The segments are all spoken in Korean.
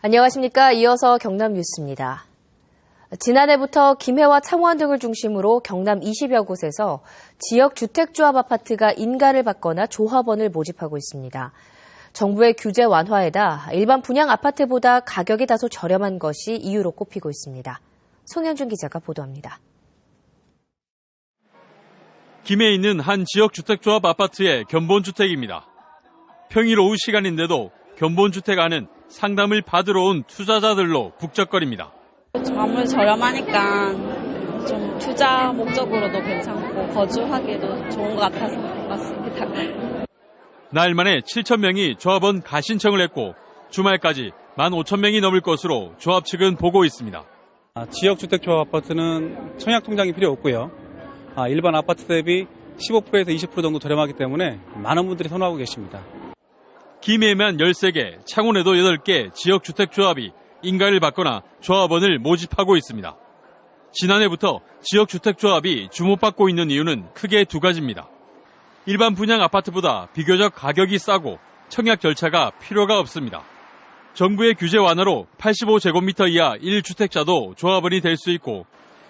안녕하십니까. 이어서 경남 뉴스입니다. 지난해부터 김해와 창원 등을 중심으로 경남 20여 곳에서 지역 주택조합 아파트가 인가를 받거나 조합원을 모집하고 있습니다. 정부의 규제 완화에다 일반 분양 아파트보다 가격이 다소 저렴한 것이 이유로 꼽히고 있습니다. 송현준 기자가 보도합니다. 김해에 있는 한 지역 주택조합 아파트의 견본주택입니다. 평일 오후 시간인데도 견본주택 안은 상담을 받으러 온 투자자들로 북적거립니다. 아무래도 저렴하니까 좀 투자 목적으로도 괜찮고 거주하기도 좋은 것 같아서 왔습니다. 나흘 만에 7,000명이 조합원 가신청을 했고 주말까지 15,000명이 넘을 것으로 조합 측은 보고 있습니다. 지역주택조합 아파트는 청약통장이 필요 없고요. 일반 아파트 대비 15%에서 20% 정도 저렴하기 때문에 많은 분들이 선호하고 계십니다. 김해에만 13개, 창원에도 8개 지역주택조합이 인가를 받거나 조합원을 모집하고 있습니다. 지난해부터 지역주택조합이 주목받고 있는 이유는 크게 두 가지입니다. 일반 분양 아파트보다 비교적 가격이 싸고 청약 절차가 필요가 없습니다. 정부의 규제 완화로 85제곱미터 이하 1주택자도 조합원이 될 수 있고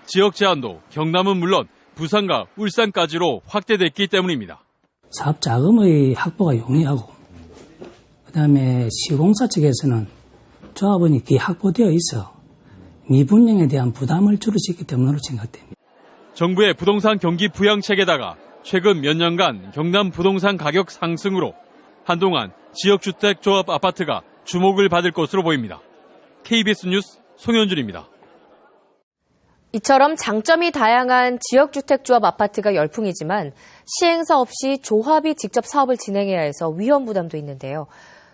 지역 제한도 경남은 물론 부산과 울산까지로 확대됐기 때문입니다. 사업 자금의 확보가 용이하고 그다음에 시공사 측에서는 조합원이 이렇게 확보되어 있어 미분양에 대한 부담을 줄일 수 있기 때문으로 생각됩니다. 정부의 부동산 경기 부양책에다가 최근 몇 년간 경남 부동산 가격 상승으로 한동안 지역주택조합 아파트가 주목을 받을 것으로 보입니다. KBS 뉴스 송현준입니다. 이처럼 장점이 다양한 지역주택조합 아파트가 열풍이지만 시행사 없이 조합이 직접 사업을 진행해야 해서 위험 부담도 있는데요.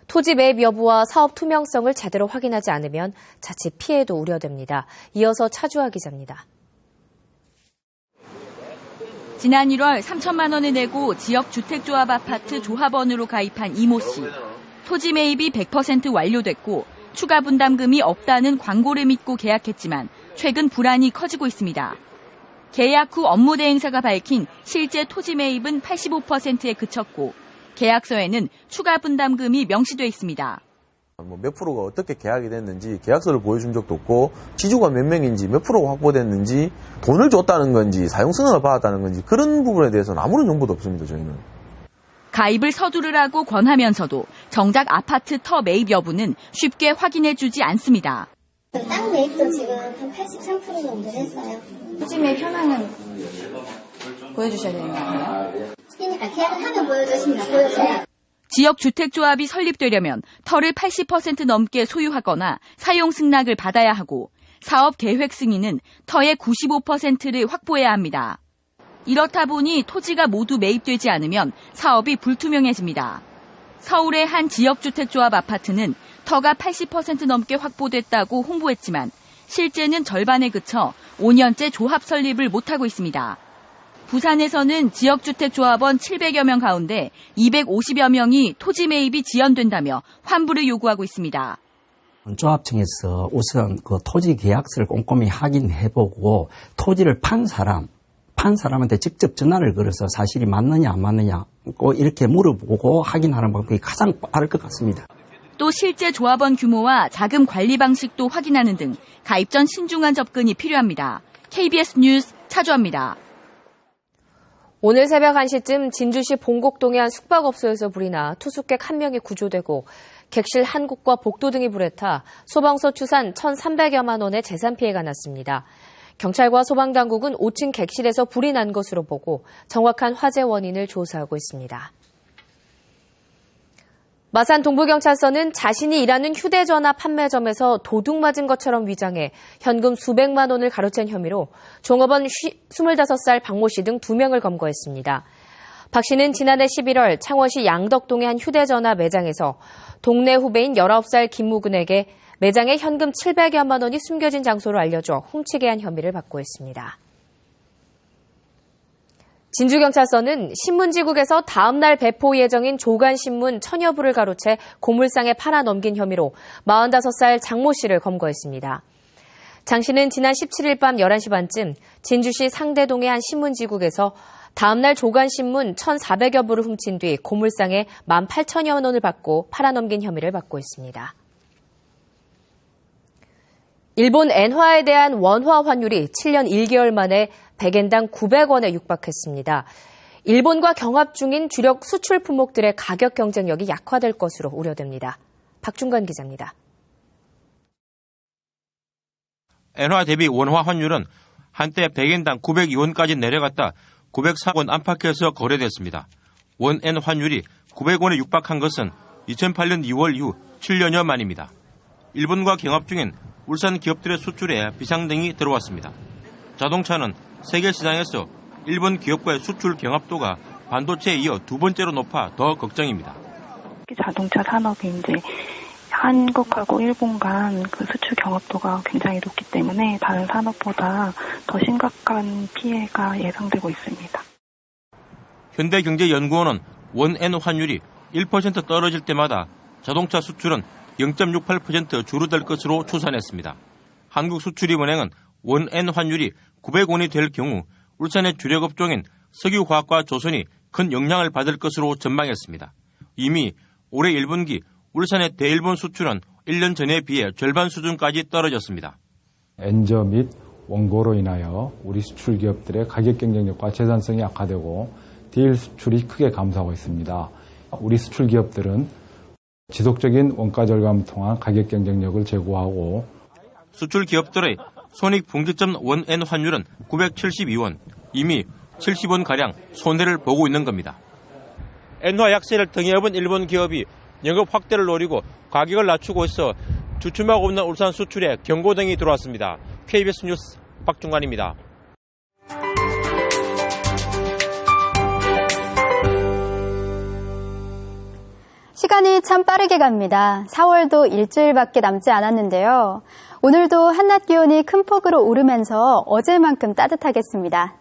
토지 매입 여부와 사업 투명성을 제대로 확인하지 않으면 자칫 피해도 우려됩니다. 이어서 차주아 기자입니다. 지난 1월 3천만 원을 내고 지역주택조합 아파트 조합원으로 가입한 이모 씨. 토지 매입이 100% 완료됐고 추가 분담금이 없다는 광고를 믿고 계약했지만 최근 불안이 커지고 있습니다. 계약 후 업무 대행사가 밝힌 실제 토지 매입은 85%에 그쳤고 계약서에는 추가 분담금이 명시돼 있습니다. 몇 프로가 어떻게 계약이 됐는지 계약서를 보여준 적도 없고 지주가 몇 명인지 몇 프로가 확보됐는지 돈을 줬다는 건지 사용승인을 받았다는 건지 그런 부분에 대해서는 아무런 정보도 없습니다. 저희는. 가입을 서두르라고 권하면서도 정작 아파트 터 매입 여부는 쉽게 확인해주지 않습니다. 땅 매입도 지금 한 83% 정도 했어요. 토지 매입 현황은 보여주셔야 되는 거 아니에요? 그러니까 계약을 하면 보여주십니다. 보여줘요. 지역주택조합이 설립되려면 터를 80% 넘게 소유하거나 사용 승낙을 받아야 하고 사업 계획 승인은 터의 95%를 확보해야 합니다. 이렇다 보니 토지가 모두 매입되지 않으면 사업이 불투명해집니다. 서울의 한 지역주택조합 아파트는 터가 80% 넘게 확보됐다고 홍보했지만 실제는 절반에 그쳐 5년째 조합 설립을 못하고 있습니다. 부산에서는 지역주택조합원 700여 명 가운데 250여 명이 토지 매입이 지연된다며 환불을 요구하고 있습니다. 조합청에서 우선 그 토지 계약서를 꼼꼼히 확인해보고 토지를 판 사람한테 직접 전화를 걸어서 사실이 맞느냐 안 맞느냐 꼭 이렇게 물어보고 확인하는 방법이 가장 빠를 것 같습니다. 또 실제 조합원 규모와 자금 관리 방식도 확인하는 등 가입 전 신중한 접근이 필요합니다. KBS 뉴스 차주아입니다. 오늘 새벽 1시쯤 진주시 봉곡동의 한 숙박업소에서 불이 나 투숙객 1명이 구조되고 객실 한 곳과 복도 등이 불에 타 소방서 추산 1,300여만 원의 재산 피해가 났습니다. 경찰과 소방당국은 5층 객실에서 불이 난 것으로 보고 정확한 화재 원인을 조사하고 있습니다. 마산 동부경찰서는 자신이 일하는 휴대전화 판매점에서 도둑 맞은 것처럼 위장해 현금 수백만 원을 가로챈 혐의로 종업원 25살 박모 씨 등 2명을 검거했습니다. 박 씨는 지난해 11월 창원시 양덕동의 한 휴대전화 매장에서 동네 후배인 19살 김무근에게 매장에 현금 700여만 원이 숨겨진 장소를 알려줘 훔치게 한 혐의를 받고 있습니다. 진주경찰서는 신문지국에서 다음 날 배포 예정인 조간신문 1000여 부를 가로채 고물상에 팔아 넘긴 혐의로 45살 장모 씨를 검거했습니다. 장 씨는 지난 17일 밤 11시 반쯤 진주시 상대동의 한 신문지국에서 다음 날 조간신문 1,400여 부를 훔친 뒤 고물상에 18,000여 원을 받고 팔아 넘긴 혐의를 받고 있습니다. 일본 엔화에 대한 원화 환율이 7년 1개월 만에 100엔당 900원에 육박했습니다. 일본과 경합 중인 주력 수출 품목들의 가격 경쟁력이 약화될 것으로 우려됩니다. 박중관 기자입니다. 엔화 대비 원화 환율은 한때 100엔당 902원까지 내려갔다 904원 안팎에서 거래됐습니다. 원엔 환율이 900원에 육박한 것은 2008년 2월 이후 7년여 만입니다. 일본과 경합 중인 울산 기업들의 수출에 비상등이 들어왔습니다. 자동차는 세계 시장에서 일본 기업과의 수출 경합도가 반도체에 이어 두 번째로 높아 더 걱정입니다. 자동차 산업이 이제 한국하고 일본 간 그 수출 경합도가 굉장히 높기 때문에 다른 산업보다 더 심각한 피해가 예상되고 있습니다. 현대경제연구원은 원엔 환율이 1% 떨어질 때마다 자동차 수출은 0.68% 줄어들 것으로 추산했습니다. 한국수출입은행은 원엔 환율이 900원이 될 경우 울산의 주력 업종인 석유화학과 조선이 큰 영향을 받을 것으로 전망했습니다. 이미 올해 1분기 울산의 대일본 수출은 1년 전에 비해 절반 수준까지 떨어졌습니다. 엔저 및 원고로 인하여 우리 수출 기업들의 가격 경쟁력과 재산성이 악화되고 대일 수출이 크게 감소하고 있습니다. 우리 수출 기업들은 지속적인 원가 절감을 통한 가격 경쟁력을 제고하고 수출 기업들의 손익분기점 원엔 환율은 972원, 이미 70원가량 손해를 보고 있는 겁니다. 엔화 약세를 등에 업은 일본 기업이 영업 확대를 노리고 가격을 낮추고 있어 주춤하고 있는 울산 수출에 경고등이 들어왔습니다. KBS 뉴스 박중관입니다. 시간이 참 빠르게 갑니다. 4월도 일주일밖에 남지 않았는데요. 오늘도 한낮 기온이 큰 폭으로 오르면서 어제만큼 따뜻하겠습니다.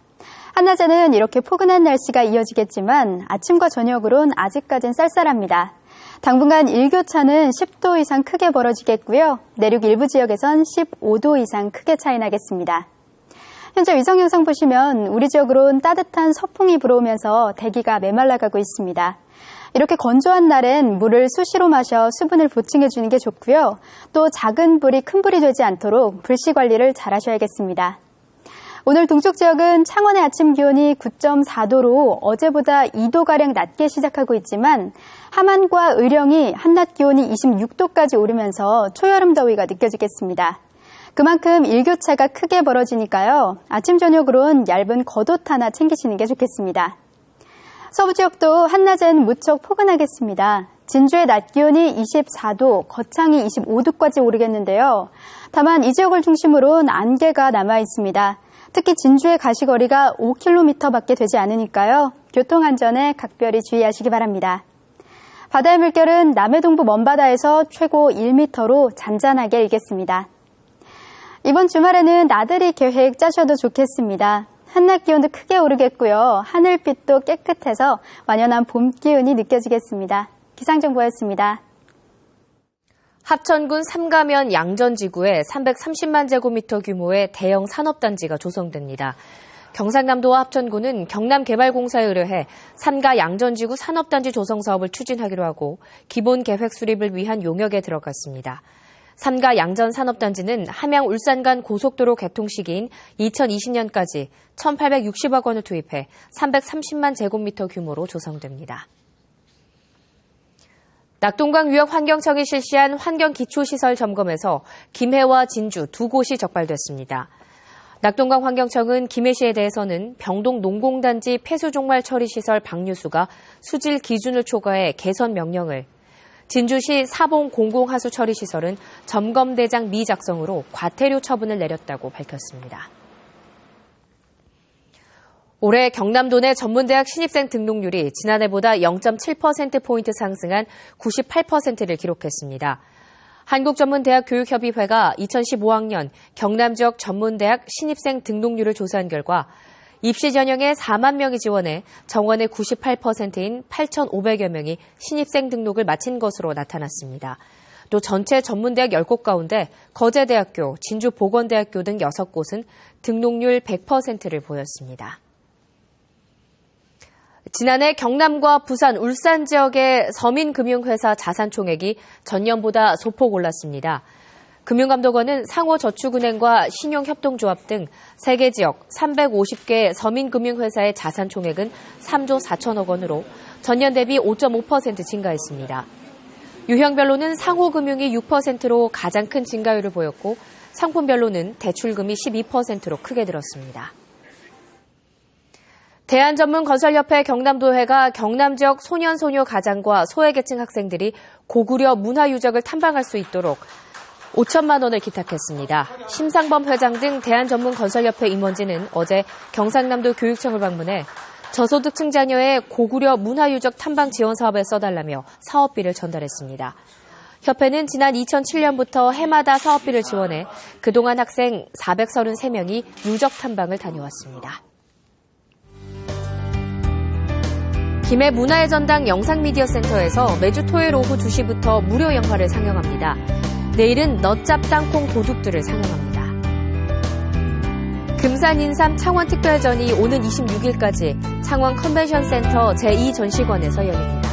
한낮에는 이렇게 포근한 날씨가 이어지겠지만 아침과 저녁으론 아직까진 쌀쌀합니다. 당분간 일교차는 10도 이상 크게 벌어지겠고요. 내륙 일부 지역에선 15도 이상 크게 차이 나겠습니다. 현재 위성 영상 보시면 우리 지역으론 따뜻한 서풍이 불어오면서 대기가 메말라가고 있습니다. 이렇게 건조한 날엔 물을 수시로 마셔 수분을 보충해 주는 게 좋고요. 또 작은 불이 큰 불이 되지 않도록 불씨 관리를 잘 하셔야겠습니다. 오늘 동쪽 지역은 창원의 아침 기온이 9.4도로 어제보다 2도가량 낮게 시작하고 있지만 함안과 의령이 한낮 기온이 26도까지 오르면서 초여름 더위가 느껴지겠습니다. 그만큼 일교차가 크게 벌어지니까요. 아침 저녁으론 얇은 겉옷 하나 챙기시는 게 좋겠습니다. 서부 지역도 한낮엔 무척 포근하겠습니다. 진주의 낮 기온이 24도, 거창이 25도까지 오르겠는데요. 다만 이 지역을 중심으로 안개가 남아 있습니다. 특히 진주의 가시거리가 5km밖에 되지 않으니까요. 교통안전에 각별히 주의하시기 바랍니다. 바다의 물결은 남해동부 먼바다에서 최고 1m로 잔잔하게 일겠습니다. 이번 주말에는 나들이 계획 짜셔도 좋겠습니다. 한낮 기온도 크게 오르겠고요. 하늘빛도 깨끗해서 완연한 봄 기운이 느껴지겠습니다. 기상정보였습니다. 합천군 삼가면 양전지구에 330만 제곱미터 규모의 대형 산업단지가 조성됩니다. 경상남도와 합천군은 경남개발공사에 의뢰해 삼가 양전지구 산업단지 조성 사업을 추진하기로 하고 기본 계획 수립을 위한 용역에 들어갔습니다. 삼가 양전 산업단지는 함양 울산 간 고속도로 개통 시기인 2020년까지 1,860억 원을 투입해 330만 제곱미터 규모로 조성됩니다. 낙동강 유역 환경청이 실시한 환경기초시설 점검에서 김해와 진주 두 곳이 적발됐습니다. 낙동강 환경청은 김해시에 대해서는 병동 농공단지 폐수종말 처리시설 방류수가 수질 기준을 초과해 개선 명령을, 진주시 사봉 공공하수처리시설은 점검대장 미작성으로 과태료 처분을 내렸다고 밝혔습니다. 올해 경남도 내 전문대학 신입생 등록률이 지난해보다 0.7%포인트 상승한 98%를 기록했습니다. 한국전문대학교육협의회가 2015학년 경남 지역 전문대학 신입생 등록률을 조사한 결과 입시 전형에 4만 명이 지원해 정원의 98%인 8,500여 명이 신입생 등록을 마친 것으로 나타났습니다. 또 전체 전문대학 10곳 가운데 거제대학교, 진주보건대학교 등 6곳은 등록률 100%를 보였습니다. 지난해 경남과 부산, 울산 지역의 서민금융회사 자산 총액이 전년보다 소폭 올랐습니다. 금융감독원은 상호저축은행과 신용협동조합 등 3개 지역 350개 서민금융회사의 자산 총액은 3조 4천억 원으로 전년 대비 5.5% 증가했습니다. 유형별로는 상호금융이 6%로 가장 큰 증가율을 보였고 상품별로는 대출금이 12%로 크게 늘었습니다. 대한전문건설협회 경남도회가 경남 지역 소년소녀 가장과 소외계층 학생들이 고구려 문화유적을 탐방할 수 있도록 5천만 원을 기탁했습니다. 심상범 회장 등 대한전문건설협회 임원진은 어제 경상남도 교육청을 방문해 저소득층 자녀의 고구려 문화유적 탐방 지원 사업에 써달라며 사업비를 전달했습니다. 협회는 지난 2007년부터 해마다 사업비를 지원해 그동안 학생 433명이 유적 탐방을 다녀왔습니다. 김해 문화의 전당 영상미디어센터에서 매주 토요일 오후 2시부터 무료 영화를 상영합니다. 내일은 너짭 땅콩 도둑들을 상영합니다. 금산 인삼 창원특별전이 오는 26일까지 창원 컨벤션센터 제2전시관에서 열립니다.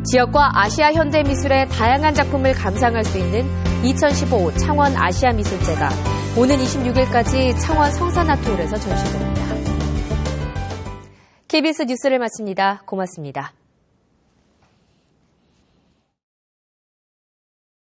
지역과 아시아 현대미술의 다양한 작품을 감상할 수 있는 2015 창원 아시아미술제가 오는 26일까지 창원 성산아트홀에서 전시됩니다. KBS 뉴스를 마칩니다. 고맙습니다.